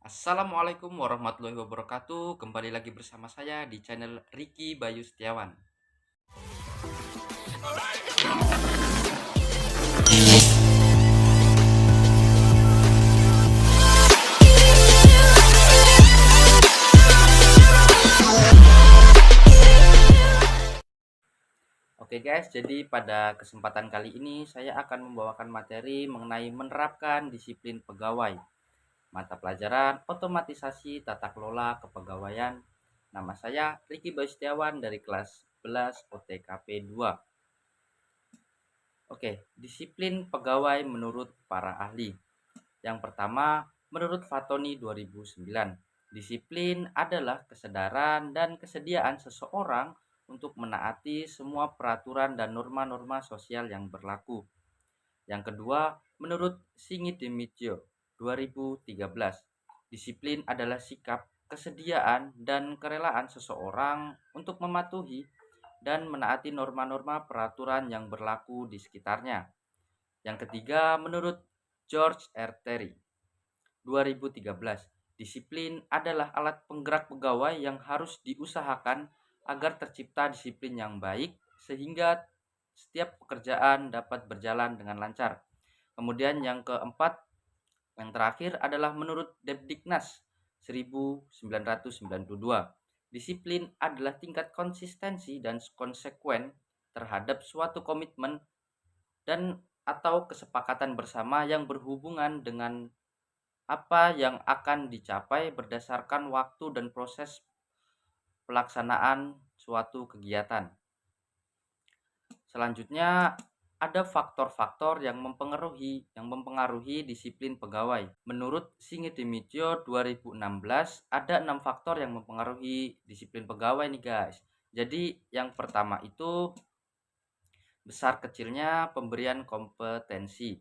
Assalamualaikum warahmatullahi wabarakatuh. Kembali lagi bersama saya di channel Ricky Bayu Setiawan. Oke guys, jadi pada kesempatan kali ini saya akan membawakan materi mengenai menerapkan disiplin pegawai. Mata pelajaran otomatisasi tata kelola kepegawaian. Nama saya Ricky Bayu Setiawan dari kelas 11 OTKP 2. Oke, disiplin pegawai menurut para ahli. Yang pertama, menurut Fatoni 2009, disiplin adalah kesadaran dan kesediaan seseorang untuk menaati semua peraturan dan norma-norma sosial yang berlaku. Yang kedua, menurut Singit Dimitio 2013, disiplin adalah sikap, kesediaan, dan kerelaan seseorang untuk mematuhi dan menaati norma-norma peraturan yang berlaku di sekitarnya. Yang ketiga, menurut George R. Terry 2013, disiplin adalah alat penggerak pegawai yang harus diusahakan agar tercipta disiplin yang baik sehingga setiap pekerjaan dapat berjalan dengan lancar. Kemudian yang keempat, yang terakhir adalah menurut Debdiknas 1992. Disiplin adalah tingkat konsistensi dan konsekuen terhadap suatu komitmen dan atau kesepakatan bersama yang berhubungan dengan apa yang akan dicapai berdasarkan waktu dan proses pelaksanaan suatu kegiatan. Selanjutnya, ada faktor-faktor yang mempengaruhi disiplin pegawai. Menurut Singit Dimitio 2016, ada 6 faktor yang mempengaruhi disiplin pegawai nih guys. Jadi yang pertama itu besar kecilnya pemberian kompetensi.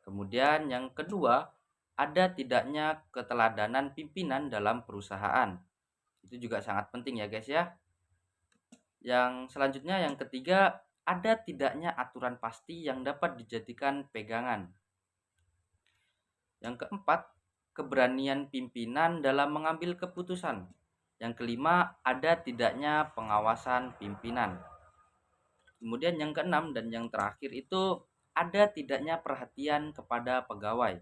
Kemudian yang kedua, ada tidaknya keteladanan pimpinan dalam perusahaan. Itu juga sangat penting ya guys ya. Yang selanjutnya, yang ketiga, ada tidaknya aturan pasti yang dapat dijadikan pegangan. Yang keempat, keberanian pimpinan dalam mengambil keputusan. Yang kelima, ada tidaknya pengawasan pimpinan. Kemudian yang keenam dan yang terakhir itu ada tidaknya perhatian kepada pegawai.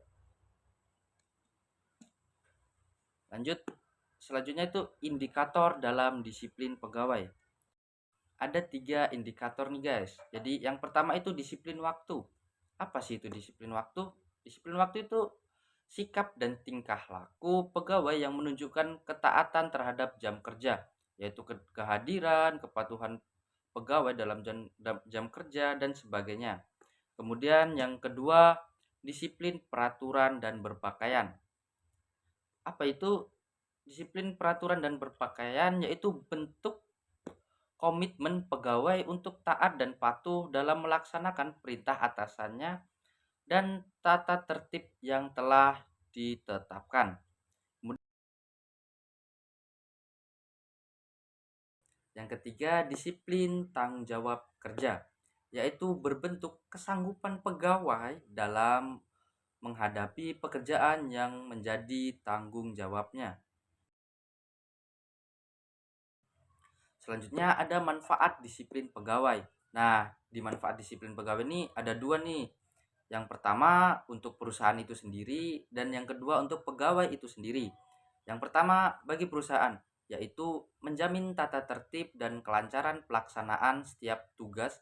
Lanjut, selanjutnya itu indikator dalam disiplin pegawai. Ada 3 indikator nih guys. Jadi yang pertama itu disiplin waktu. Apa sih itu disiplin waktu? Disiplin waktu itu sikap dan tingkah laku pegawai yang menunjukkan ketaatan terhadap jam kerja, yaitu kehadiran, kepatuhan pegawai dalam jam kerja dan sebagainya. Kemudian yang kedua, disiplin peraturan dan berpakaian. Apa itu disiplin peraturan dan berpakaian? Yaitu bentuk komitmen pegawai untuk taat dan patuh dalam melaksanakan perintah atasannya dan tata tertib yang telah ditetapkan. Yang ketiga, disiplin tanggung jawab kerja, yaitu berbentuk kesanggupan pegawai dalam menghadapi pekerjaan yang menjadi tanggung jawabnya. Selanjutnya ada manfaat disiplin pegawai. Nah, di manfaat disiplin pegawai ini ada 2 nih. Yang pertama untuk perusahaan itu sendiri dan yang kedua untuk pegawai itu sendiri. Yang pertama bagi perusahaan, yaitu menjamin tata tertib dan kelancaran pelaksanaan setiap tugas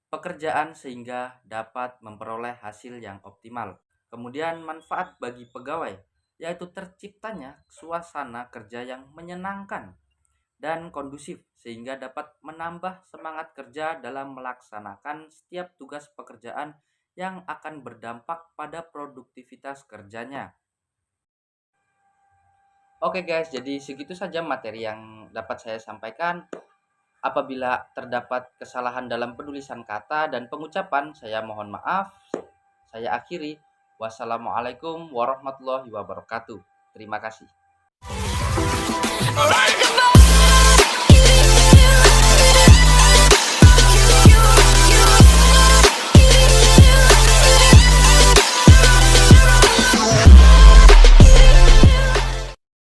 pekerjaan sehingga dapat memperoleh hasil yang optimal. Kemudian manfaat bagi pegawai, yaitu terciptanya suasana kerja yang menyenangkan dan kondusif sehingga dapat menambah semangat kerja dalam melaksanakan setiap tugas pekerjaan yang akan berdampak pada produktivitas kerjanya. Oke guys, jadi segitu saja materi yang dapat saya sampaikan. Apabila terdapat kesalahan dalam penulisan kata dan pengucapan, saya mohon maaf. Saya akhiri. Wassalamualaikum warahmatullahi wabarakatuh. Terima kasih.